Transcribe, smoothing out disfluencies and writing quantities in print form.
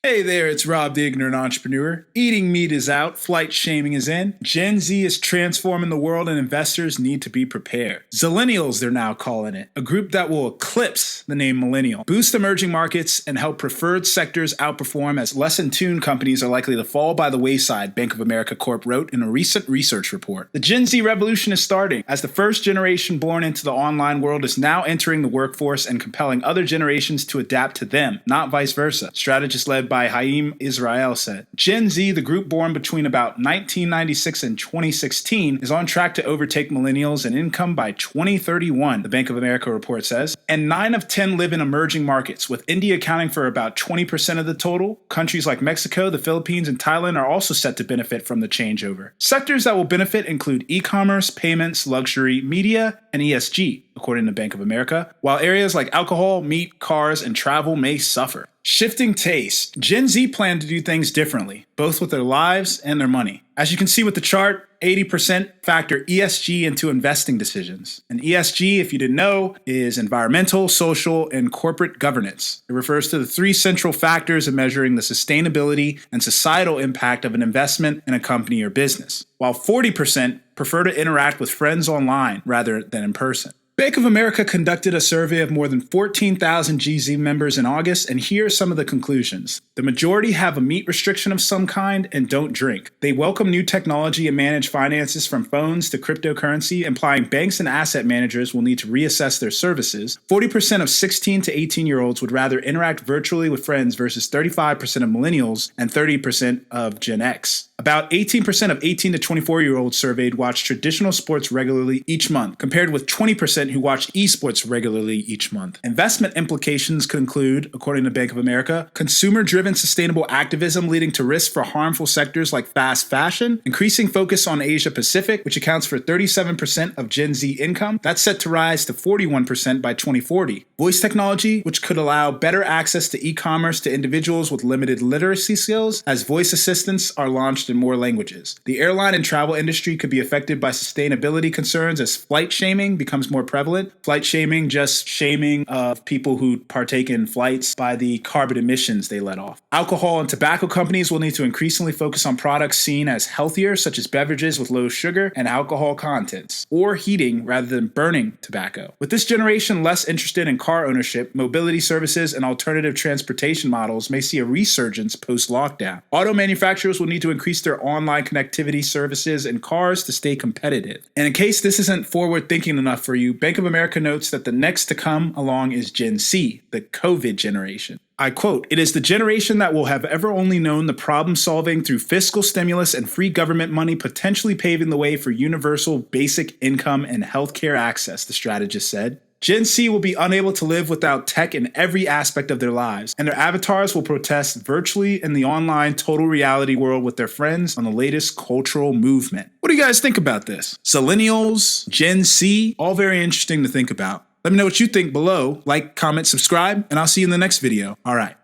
Hey there, it's Rob the Ignorant Entrepreneur. Eating meat is out, flight shaming is in. Gen Z is transforming the world and investors need to be prepared. Zillennials, they're now calling it, a group that will eclipse the name millennial, boost emerging markets, and help preferred sectors outperform as less in tune companies are likely to fall by the wayside, Bank of America Corp wrote in a recent research report. The Gen Z revolution is starting, as the first generation born into the online world is now entering the workforce and compelling other generations to adapt to them, not vice versa. Strategist led by Haim Israel said, Gen Z, the group born between about 1996 and 2016, is on track to overtake millennials in income by 2031, the Bank of America report says. And 9 of 10 live in emerging markets, with India accounting for about 20% of the total. Countries like Mexico, the Philippines, and Thailand are also set to benefit from the changeover. Sectors that will benefit include e-commerce, payments, luxury, media, and ESG, according to Bank of America, while areas like alcohol, meat, cars, and travel may suffer. Shifting taste. Gen Z plan to do things differently, both with their lives and their money. As you can see with the chart, 80% factor ESG into investing decisions. And ESG, if you didn't know, is environmental, social, and corporate governance. It refers to the 3 central factors in measuring the sustainability and societal impact of an investment in a company or business, while 40% prefer to interact with friends online rather than in person. Bank of America conducted a survey of more than 14,000 GZ members in August, and here are some of the conclusions. The majority have a meat restriction of some kind and don't drink. They welcome new technology and manage finances from phones to cryptocurrency, implying banks and asset managers will need to reassess their services. 40% of 16 to 18-year-olds would rather interact virtually with friends versus 35% of millennials and 30% of Gen X. About 18% of 18 to 24-year-olds surveyed watch traditional sports regularly each month, compared with 20% who watch esports regularly each month. Investment implications could include, according to Bank of America, consumer-driven sustainable activism leading to risks for harmful sectors like fast fashion, increasing focus on Asia Pacific, which accounts for 37% of Gen Z income. That's set to rise to 41% by 2040. Voice technology, which could allow better access to e-commerce to individuals with limited literacy skills, as voice assistants are launched in more languages. The airline and travel industry could be affected by sustainability concerns as flight shaming becomes more prevalent. Flight shaming, just shaming of people who partake in flights by the carbon emissions they let off. Alcohol and tobacco companies will need to increasingly focus on products seen as healthier, such as beverages with low sugar and alcohol contents, or heating rather than burning tobacco. With this generation less interested in car ownership, mobility services and alternative transportation models may see a resurgence post-lockdown. Auto manufacturers will need to increase their online connectivity services and cars to stay competitive. And in case this isn't forward-thinking enough for you, Bank of America notes that the next to come along is Gen Z, the COVID generation. I quote, "It is the generation that will have ever only known the problem solving through fiscal stimulus and free government money, potentially paving the way for universal basic income and healthcare access," the strategist said. Gen Z will be unable to live without tech in every aspect of their lives, and their avatars will protest virtually in the online total reality world with their friends on the latest cultural movement. What do you guys think about this? Zillennials, Gen Z, all very interesting to think about. Let me know what you think below. Like, comment, subscribe, and I'll see you in the next video. All right.